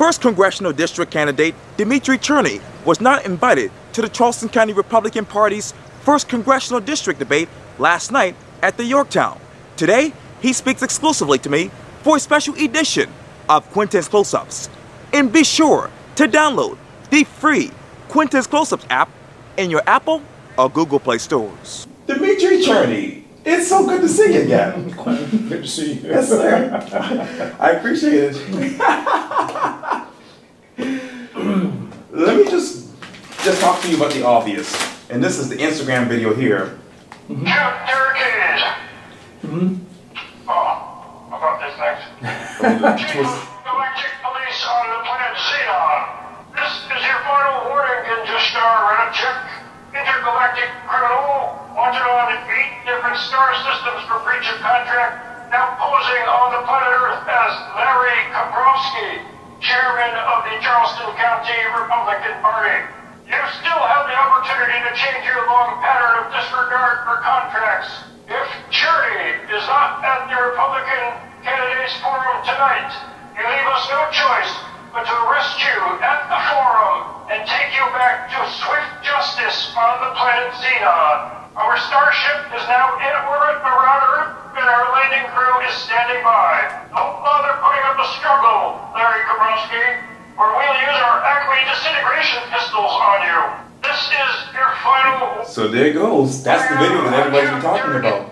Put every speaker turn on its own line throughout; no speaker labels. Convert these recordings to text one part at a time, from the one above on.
1st Congressional District candidate Dimitri Cherny was not invited to the Charleston County Republican Party's 1st Congressional District debate last night at the Yorktown. Today, he speaks exclusively to me for a special edition of Quintin's Close-Ups. And be sure to download the free Quintin's Close-Ups app in your Apple or Google Play stores.
Dimitri Cherny, it's so good to see you again.
Good to see you.
Yes, sir. I appreciate it. Let me just talk to you about the obvious. And this is the Instagram video here.
Turkeys! Oh, about this next. Chief of Galactic Police on the planet Xenon. This is your final warning, Star Reddit. Intergalactic criminal wanted on 8 different star systems for breach of contract, now posing on the planet Earth as Larry Kabrovsky, chairman of the Charleston County Republican Party. You still have the opportunity to change your long pattern of disregard for contracts. If Cherny is not at the Republican candidates forum tonight, you leave us no choice but to arrest you at the forum and take you back to swift justice on the planet Xenon. Our starship is now in orbit around Earth, and our landing crew is standing by. Don't bother putting up a struggle, Larry Kabrovsky, or we'll use our Acme disintegration pistols on you. This is your final...
So there it goes. That's the video that everybody's been talking about.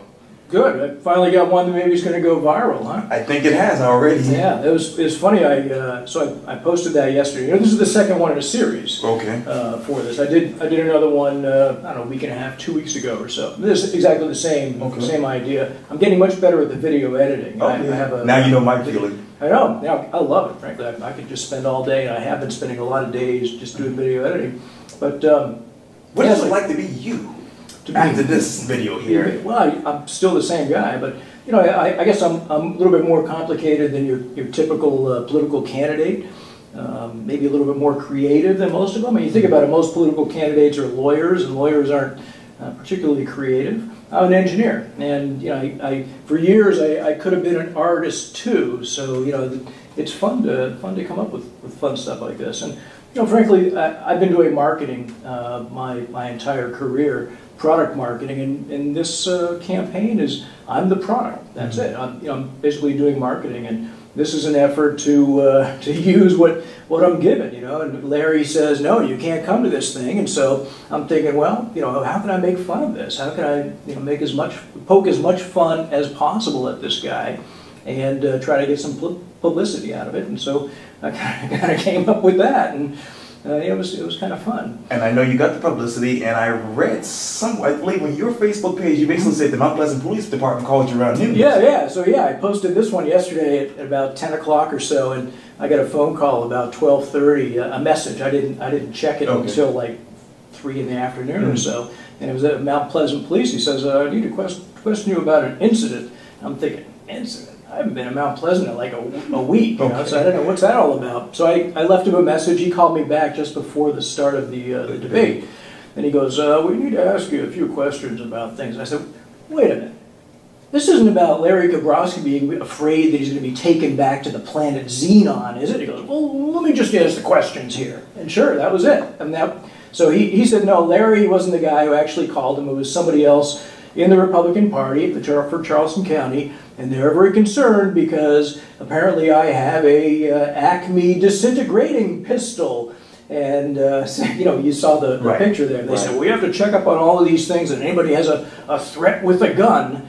Good. I finally got one that maybe is going to go viral, huh?
I think it has already.
Yeah, it's funny. I posted that yesterday. You know, this is the second one in a series.
Okay.
For this, I did another one. I don't know, a week and a half, 2 weeks ago or so. This is exactly the same.
Okay.
Same idea. I'm getting much better at the video editing.
I have now you know my feeling.
I know. Now I love it. Frankly, I could just spend all day, and I have been spending a lot of days just doing video editing. But
what is it like to be you? After this video here.
Well, I'm still the same guy, but you know, I guess I'm a little bit more complicated than your typical political candidate. Maybe a little bit more creative than most of them. I mean, you think about it, most political candidates are lawyers, and lawyers aren't particularly creative. I'm an engineer, and you know, for years I could have been an artist too. So you know, it's fun to come up with fun stuff like this. And you know, frankly, I've been doing marketing my entire career. Product marketing, and this campaign is I'm the product. That's it. I'm basically doing marketing, and this is an effort to use what I'm given. You know, and Larry says no, you can't come to this thing, and so I'm thinking, well, you know, how can I make fun of this? How can I make poke as much fun as possible at this guy, and try to get some publicity out of it? And so I kind of came up with that, and. It was kind of fun. And
I know you got the publicity, and I read I believe on your Facebook page, you basically said the Mount Pleasant Police Department called you around noon.
Yeah. So I posted this one yesterday at about 10 o'clock or so, and I got a phone call about 12:30, a message. I didn't check it until like 3 in the afternoon or so, and it was at Mount Pleasant Police. He says, I need to question you about an incident. I'm thinking, incident? I haven't been in Mount Pleasant in like a week, you know, so I don't know what's that all about. So I left him a message. He called me back just before the start of the debate, and he goes, "We need to ask you a few questions about things." I said, "Wait a minute. This isn't about Larry Kabrovsky being afraid that he's going to be taken back to the planet Xenon, is it?" He goes, "Well, let me just ask the questions here." And sure, that was it. And so he said, no, Larry wasn't the guy who actually called him. It was somebody else in the Republican Party for Charleston County, and they're very concerned because apparently I have a Acme disintegrating pistol. And you know, you saw the picture there. They said, we have to check up on all of these things, and anybody has a threat with a gun.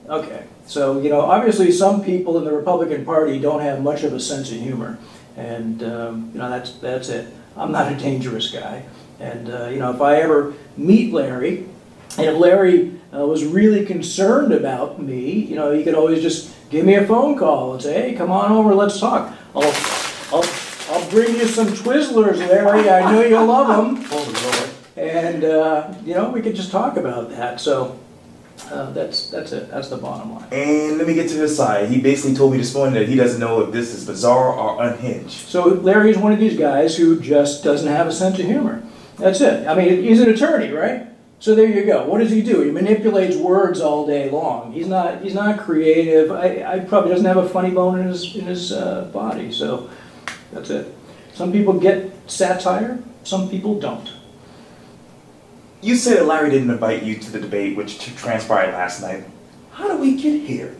Okay, so you know, obviously some people in the Republican Party don't have much of a sense of humor, and you know, that's it. I'm not a dangerous guy, and you know, if I ever meet Larry, and if Larry was really concerned about me, you know, he could always just give me a phone call and say, "Hey, come on over, let's talk. I'll bring you some Twizzlers, Larry. I know you love them." And you know, we could just talk about that. So that's it. That's the bottom line.
And let me get to his side. He basically told me this morning that he doesn't know if this is bizarre or unhinged.
So Larry's one of these guys who just doesn't have a sense of humor. That's it. I mean, he's an attorney, right? So there you go. What does he do? He manipulates words all day long. He's not creative. I probably doesn't have a funny bone in his body. So that's it. Some people get satire, some people don't.
You said that Larry didn't invite you to the debate, which transpired last night. How did we get here?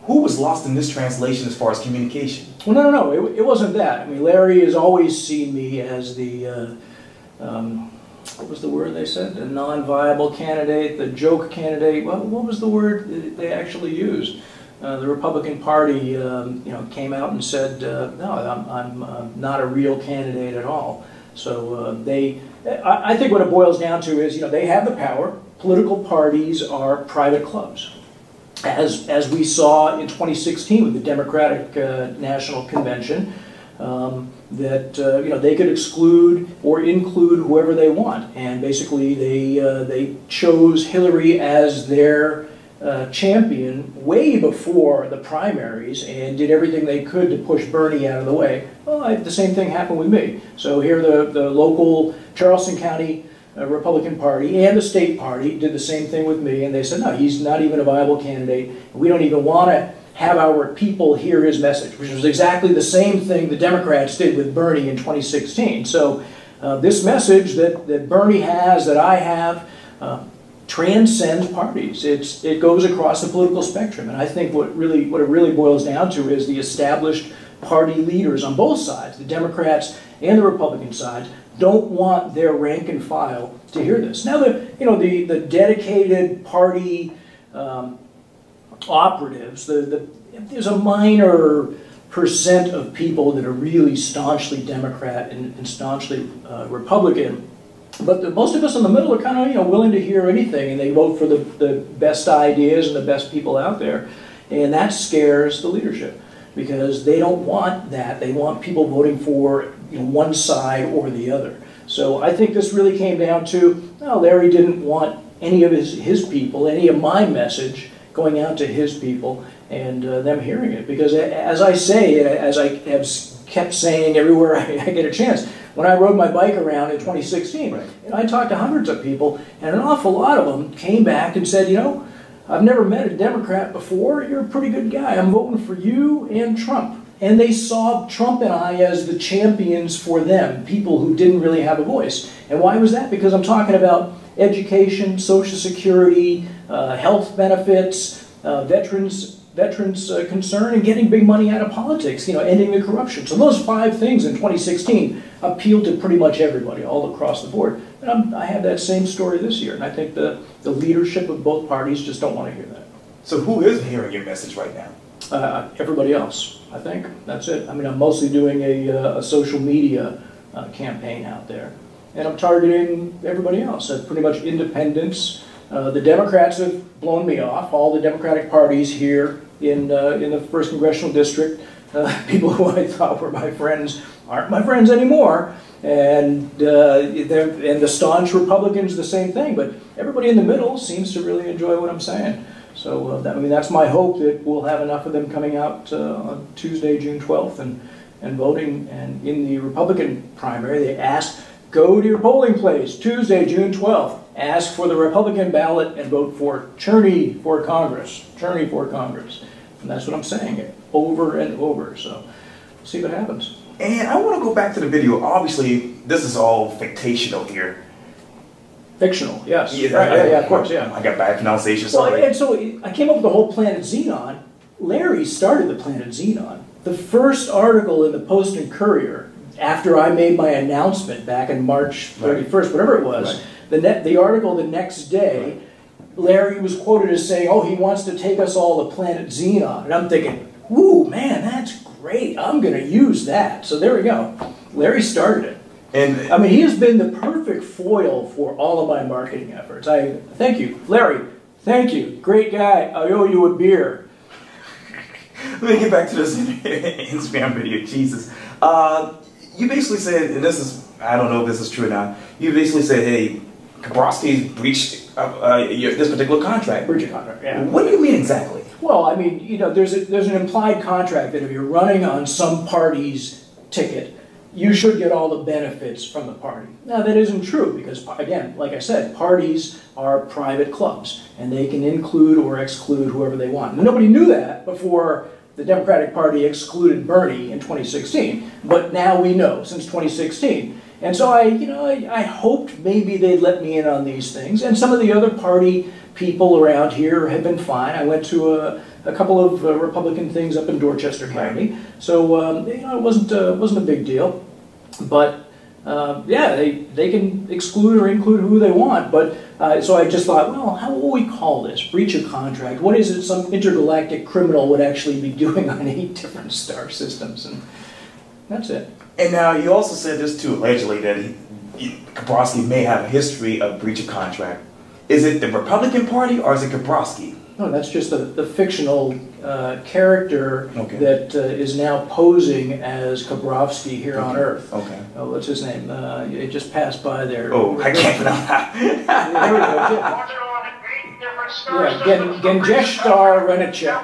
Who was lost in this translation as far as communication?
Well, no, it wasn't that. I mean, Larry has always seen me as the, what was the word they said? The non-viable candidate, the joke candidate. What was the word that they actually used? The Republican Party, you know, came out and said, no, I'm not a real candidate at all. So I think what it boils down to is, you know, they have the power. Political parties are private clubs. As we saw in 2016 with the Democratic National Convention, that you know, they could exclude or include whoever they want, and basically they chose Hillary as their champion way before the primaries and did everything they could to push Bernie out of the way. Well, the same thing happened with me. So here the local Charleston County Republican Party and the state party did the same thing with me, and they said, no, he's not even a viable candidate. We don't even want to have our people hear his message, which was exactly the same thing the Democrats did with Bernie in 2016. So this message that Bernie has, that I have, transcends parties. It goes across the political spectrum, and I think what it really boils down to is the established party leaders on both sides, the Democrats and the Republican sides, don't want their rank and file to hear this. Now, the dedicated party operatives, there's a minor percent of people that are really staunchly Democrat and staunchly Republican, but most of us in the middle are kind of willing to hear anything, and they vote for the best ideas and the best people out there, and that scares the leadership because they don't want that. They want people voting for one side or the other. So I think this really came down to, no, Larry didn't want any of his people, any of my message going out to his people and them hearing it. Because as I say, as I have kept saying everywhere I get a chance, when I rode my bike around in 2016, right, and I talked to hundreds of people, and an awful lot of them came back and said, I've never met a Democrat before. You're a pretty good guy. I'm voting for you and Trump. And they saw Trump and I as the champions for them, people who didn't really have a voice. And why was that? Because I'm talking about education, Social Security, health benefits, veterans concern, and getting big money out of politics, ending the corruption. So those 5 things in 2016 appealed to pretty much everybody all across the board. And I have that same story this year, and I think the leadership of both parties just don't want to hear that.
So who is hearing your message right now?
Everybody else, I think. That's it. I mean, I'm mostly doing a social media campaign out there, and I'm targeting everybody else. Pretty much independents. The Democrats have blown me off. All the Democratic parties here in the 1st Congressional District, people who I thought were my friends aren't my friends anymore, and the staunch Republicans, the same thing. But everybody in the middle seems to really enjoy what I'm saying. So that's my hope, that we'll have enough of them coming out on Tuesday, June 12th, and voting. And in the Republican primary, they asked, go to your polling place Tuesday, June 12th. Ask for the Republican ballot and vote for Cherny for Congress. Cherny for Congress. And that's what I'm saying over and over. So we'll see what happens.
And I want to go back to the video. Obviously, this is all fictional here.
Fictional, yes.
Yeah,
right, yeah, of course, yeah.
I got bad pronunciation.
Well, and so I came up with the whole Planet Xenon. Larry started the Planet Xenon. The first article in the Post and Courier, after I made my announcement back in March 31st, whatever it was, right, the article the next day, Larry was quoted as saying, oh, he wants to take us all to Planet Xenon. And I'm thinking, ooh, man, that's great. I'm going to use that. So there we go. Larry started it. And I mean, he has been the perfect foil for all of my marketing efforts. Thank you, Larry. Thank you, great guy. I owe you a beer.
Let me get back to this Instagram video. Jesus, you basically said, and this is, I don't know if this is true or not. You basically said, hey, Kabrowski's breached this particular contract.
Breach of contract. Yeah.
What do you mean exactly?
Well, I mean, there's an implied contract that if you're running on some party's ticket, you should get all the benefits from the party. Now, that isn't true because, again, like I said, parties are private clubs, and they can include or exclude whoever they want. Nobody knew that before the Democratic Party excluded Bernie in 2016, but now we know since 2016. And so I hoped maybe they'd let me in on these things. And some of the other party people around here have been fine. I went to a couple of Republican things up in Dorchester County, so it wasn't a big deal. But yeah, they can exclude or include who they want. But so I just thought, well, how will we call this? Breach of contract? What is it some intergalactic criminal would actually be doing on 8 different star systems? And that's it.
And now you also said this too, allegedly, that Kabrowski may have a history of breach of contract. Is it the Republican Party or is it Kabrowski?
No, that's just the fictional character that is now posing as Kabrowski here on Earth.
Okay.
Oh, what's his name? It just passed by there.
Oh, I can't pronounce that.
There we go. Yeah, Gengestar Renacek.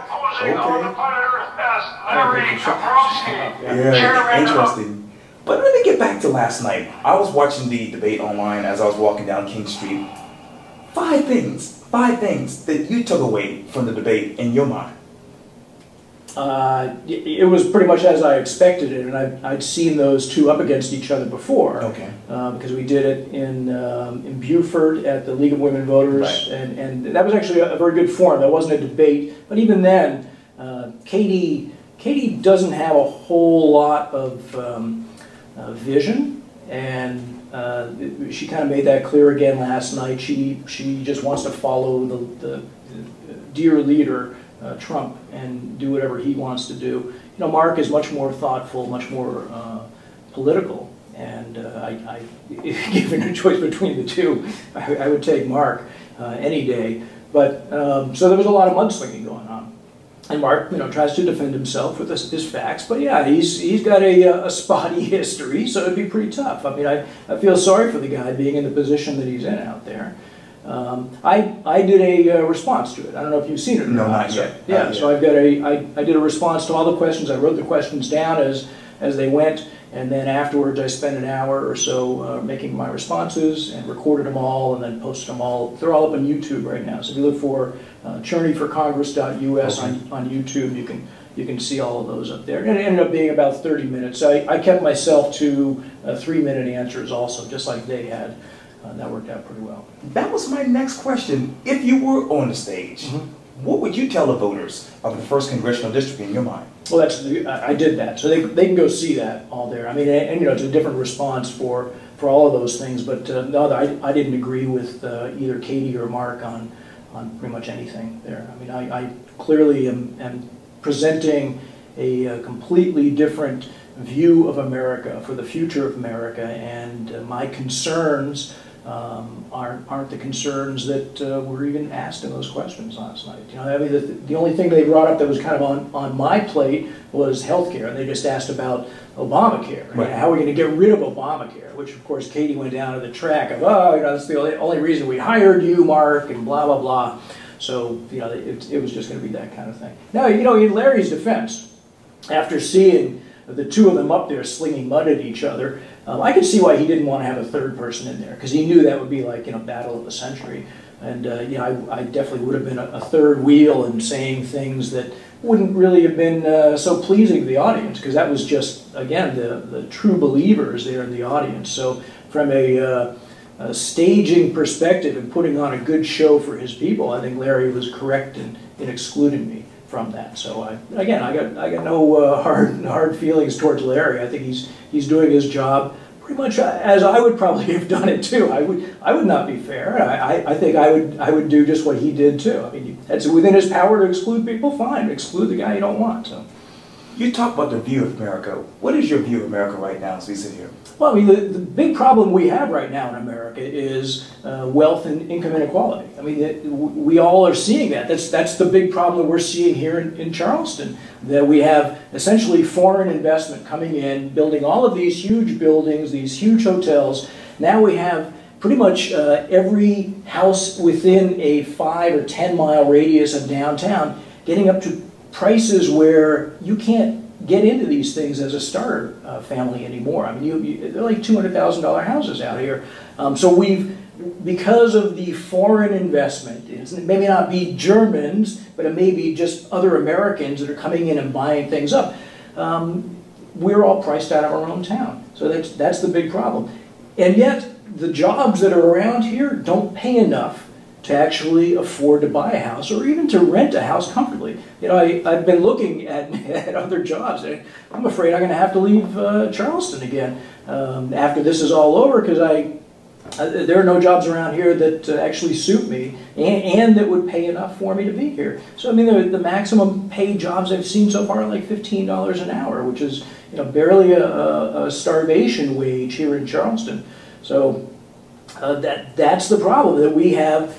Yeah, interesting. But let me get back to last night. I was watching the debate online as I was walking down King Street. 5 things that you took away from the debate in your mind.
It was pretty much as I expected it, and I'd seen those two up against each other before.
Okay.
Because we did it in Beaufort at the League of Women Voters,
right.
and that was actually a very good forum. That wasn't a debate, but even then, Katie doesn't have a whole lot of vision, and she kind of made that clear again last night. She just wants to follow the dear leader, Trump, and do whatever he wants to do. You know, Mark is much more thoughtful, much more political, and if given a choice between the two, I would take Mark any day. But so there was a lot of mudslinging going on. And Mark, tries to defend himself with his facts, but yeah, he's got a spotty history, so it'd be pretty tough. I mean, I feel sorry for the guy being in the position that he's in out there. I did a response to it. I don't know if you've seen it or
not. No,
not.
not yet.
Yeah, so I did a response to all the questions. I wrote the questions down as they went, and then afterwards I spent an hour or so making my responses and recorded them all and then posted them all. They're all up on YouTube right now. So if you look for ChernyForCongress.us on YouTube, you can see all of those up there. And it ended up being about 30 minutes. I kept myself to 3-minute answers also, just like they had. That worked out pretty well.
That was my next question. If you were on the stage, what would you tell the voters of the 1st Congressional District in your mind?
Well, I did that, so they can go see that all there. I mean, and it's a different response for all of those things. But no, I didn't agree with either Katie or Mark on pretty much anything there. I mean, I clearly am presenting a completely different view of America, for the future of America, and my concerns aren't the concerns that were even asked in those questions last night. I mean, the only thing they brought up that was kind of on my plate was healthcare, and they just asked about Obamacare.
Right.
How are we going to get rid of Obamacare? Which, of course, Katie went down to the track of, that's the only reason we hired you, Mark, and blah, blah, blah. So, it was just going to be that kind of thing. Now, in Larry's defense, after seeing the two of them up there slinging mud at each other, I could see why he didn't want to have a third person in there, because he knew that would be like, battle of the century. And, I definitely would have been a third wheel and saying things that wouldn't really have been so pleasing to the audience, because that was just, again, the true believers there in the audience. So from a staging perspective and putting on a good show for his people, I think Larry was correct in excluding me from that. So I got no hard feelings towards Larry. I think he's doing his job pretty much as I would probably have done it too. I would not be fair. I think I would do just what he did too. I mean, it's within his power to exclude people. Fine, exclude the guy you don't want. So.
You talk about the view of America. What is your view of America right now as we sit here?
Well, I mean, the big problem we have right now in America is wealth and income inequality. I mean, we all are seeing that. That's the big problem that we're seeing here in Charleston, that we have essentially foreign investment coming in, building all of these huge buildings, these huge hotels. Now we have pretty much every house within a 5 or 10 mile radius of downtown getting up to prices where you can't get into these things as a starter family anymore. I mean, they're like $200,000 houses out here. So we've because of the foreign investment, it may not be Germans, but it may be just other Americans that are coming in and buying things up. We're all priced out of our own town. So that's the big problem. And yet, the jobs that are around here don't pay enough to actually afford to buy a house or even to rent a house comfortably. You know, I've been looking at other jobs. I'm afraid I'm going to have to leave Charleston again after this is all over, because there are no jobs around here that actually suit me and that would pay enough for me to be here. So I mean, the maximum paid jobs I've seen so far are like $15 an hour, which is, you know, barely a starvation wage here in Charleston. So that's the problem, that we have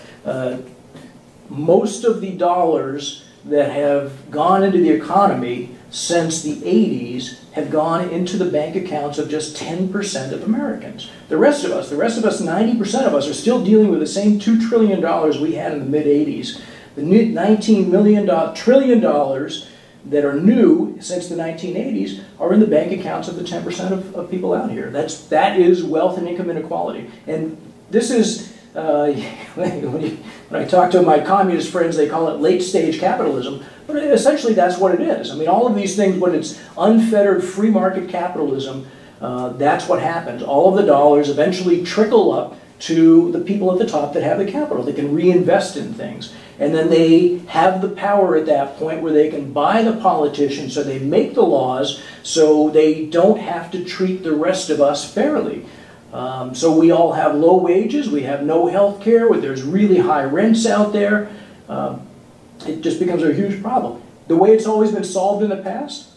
most of the dollars that have gone into the economy since the 80s have gone into the bank accounts of just 10% of Americans. The rest of us, 90% of us, are still dealing with the same $2 trillion we had in the mid-80s. The new $19 trillion that are new since the 1980s are in the bank accounts of the 10% of people out here. That is wealth and income inequality. And this is, when I talk to my communist friends, they call it late-stage capitalism. But essentially, that's what it is. I mean, all of these things, when it's unfettered free market capitalism, that's what happens. All of the dollars eventually trickle up to the people at the top that have the capital. They can reinvest in things. And then they have the power at that point where they can buy the politicians, so they make the laws so they don't have to treat the rest of us fairly. So we all have low wages, we have no health care, there's really high rents out there. It just becomes a huge problem. The way it's always been solved in the past,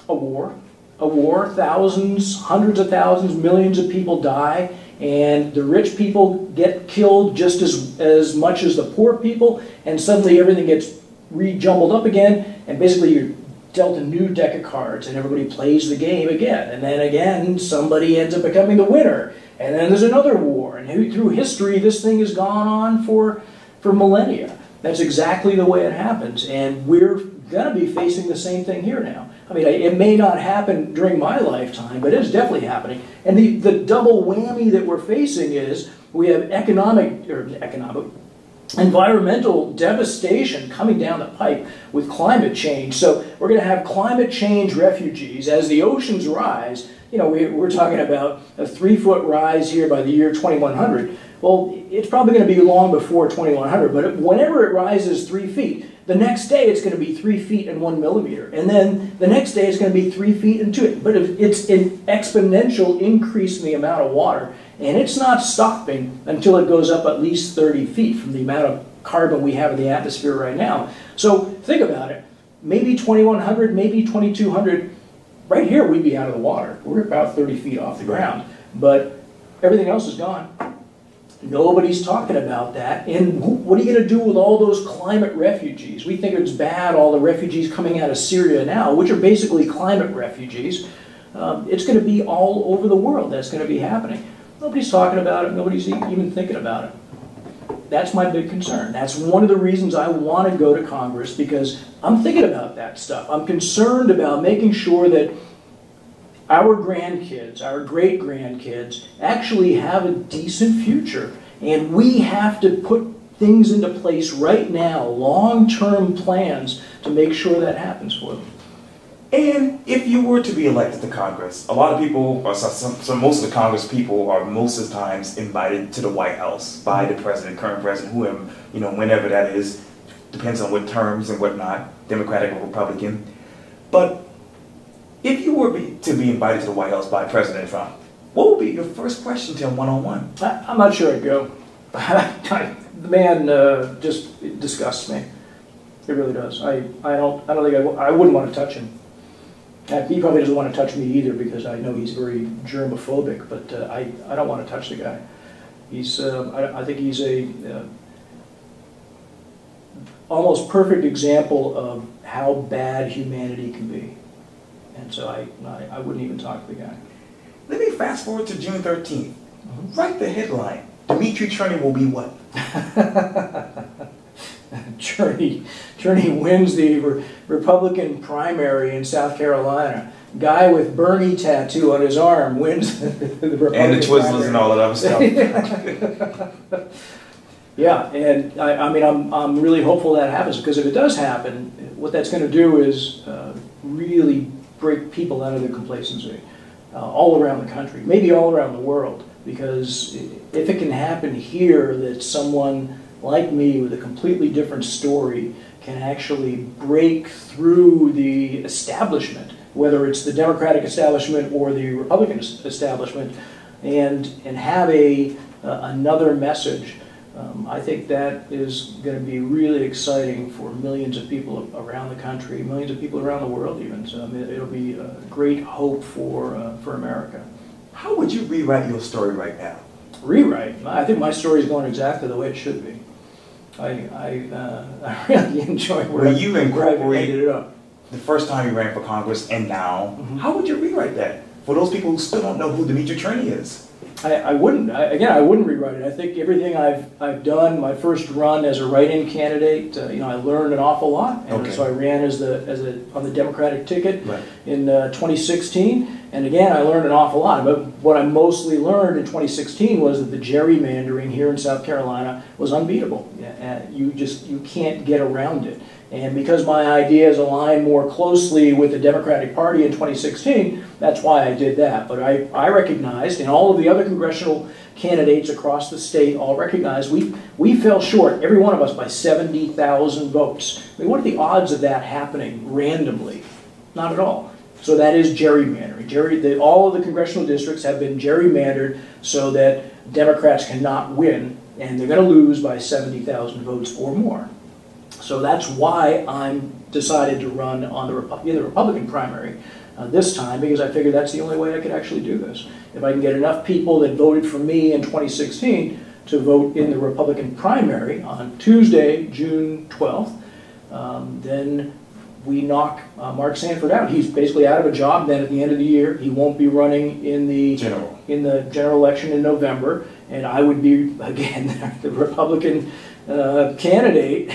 a war. A war, thousands, hundreds of thousands, millions of people die, and the rich people get killed just as much as the poor people, and suddenly everything gets re-jumbled up again, and basically you're dealt a new deck of cards, and everybody plays the game again. And then again, somebody ends up becoming the winner, and then there's another war. And through history, this thing has gone on for millennia. That's exactly the way it happens, and we're going to be facing the same thing here now. I mean, it may not happen during my lifetime, but it's definitely happening. And the double whammy that we're facing is we have environmental devastation coming down the pipe with climate change. So we're going to have climate change refugees. As the oceans rise, you know, we're talking about a 3-foot rise here by the year 2100. Well, it's probably going to be long before 2100, but whenever it rises 3 feet, the next day it's going to be 3 feet and 1 millimeter. And then the next day it's going to be 3 feet and 2. But it's an exponential increase in the amount of water. And it's not stopping until it goes up at least 30 feet from the amount of carbon we have in the atmosphere right now. So think about it. Maybe 2100, maybe 2200, right here we'd be out of the water. We're about 30 feet off the ground. But everything else is gone. Nobody's talking about that. And what are you going to do with all those climate refugees? We think it's bad, all the refugees coming out of Syria now, which are basically climate refugees. It's going to be all over the world that's going to be happening. Nobody's talking about it. Nobody's even thinking about it. That's my big concern. That's one of the reasons I want to go to Congress, because I'm thinking about that stuff. I'm concerned about making sure that our grandkids, our great-grandkids, actually have a decent future. And we have to put things into place right now, long-term plans, to make sure that happens for them.
And if you were to be elected to Congress, a lot of people, or most of the Congress people, are most of the times invited to the White House by the president, current president, whoever, you know, whenever that is, depends on what terms and whatnot, Democratic or Republican. But if you were to be invited to the White House by President Trump, what would be your first question to him one-on-one?
I'm not sure I'd go. The man just disgusts me. It really does. I don't think I wouldn't want to touch him. He probably doesn't want to touch me either, because I know he's very germophobic. But I don't want to touch the guy. I think he's a almost perfect example of how bad humanity can be. And so I wouldn't even talk to the guy.
Let me fast forward to June 13th. Write the headline. Dimitri Cherny will be what?
Cherny wins the Republican primary in South Carolina. Guy with Bernie tattoo on his arm wins the Republican primary.
And the Twizzlers and all of that other stuff.
Yeah, and I mean, I'm really hopeful that happens, because if it does happen, what that's going to do is really break people out of their complacency all around the country, maybe all around the world, because if it can happen here, that someone like me with a completely different story can actually break through the establishment, whether it's the Democratic establishment or the Republican establishment, and have another message. I think that is going to be really exciting for millions of people around the country, millions of people around the world even. So I mean, it'll be a great hope for America.
How would you rewrite your story right now?
Rewrite? I think my story is going exactly the way it should be. I really enjoy where
you incorporated
it up.
The first time you ran for Congress and now, how would you rewrite that for those people who still don't know who Dimitri Cherny is?
I wouldn't. I wouldn't rewrite it. I think everything I've done, my first run as a write-in candidate, I learned an awful lot, and so I ran on the Democratic ticket in 2016. And again, I learned an awful lot. But what I mostly learned in 2016 was that the gerrymandering here in South Carolina was unbeatable. You can't get around it. And because my ideas align more closely with the Democratic Party in 2016, that's why I did that. But I recognized, and all of the other congressional candidates across the state all recognized, we fell short, every one of us, by 70,000 votes. I mean, what are the odds of that happening randomly? Not at all. So that is gerrymandering. All of the congressional districts have been gerrymandered so that Democrats cannot win, and they're going to lose by 70,000 votes or more. So that's why I'm decided to run on in the Republican primary this time, because I figured that's the only way I could actually do this. If I can get enough people that voted for me in 2016 to vote in the Republican primary on Tuesday, June 12th, then we knock Mark Sanford out. He's basically out of a job then at the end of the year. He won't be running in the general election in November, and I would be, again, the Republican candidate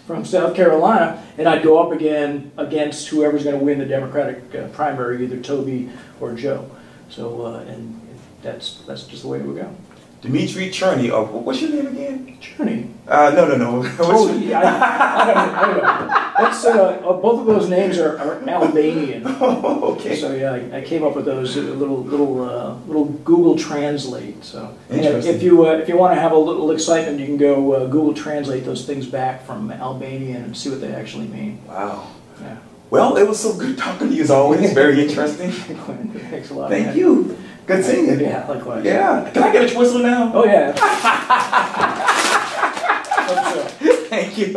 from South Carolina, and I'd go up again against whoever's going to win the Democratic primary, either Toby or Joe. So, and that's just the way it would go.
Dimitri Cherny, what's your name again?
Cherny?
No.
Oh, yeah, I don't know. That's, both of those names are Albanian.
Oh, okay.
So yeah, I came up with those little Google Translate. So if you want to have a little excitement, you can go Google Translate those things back from Albanian and see what they actually mean.
Wow.
Yeah.
Well, it was so good talking to you as always. Very interesting.
Thanks a lot.
Thank you. Good seeing you.
Yeah, likewise.
Yeah. Can I get a whistle now?
Oh yeah.
Thank you.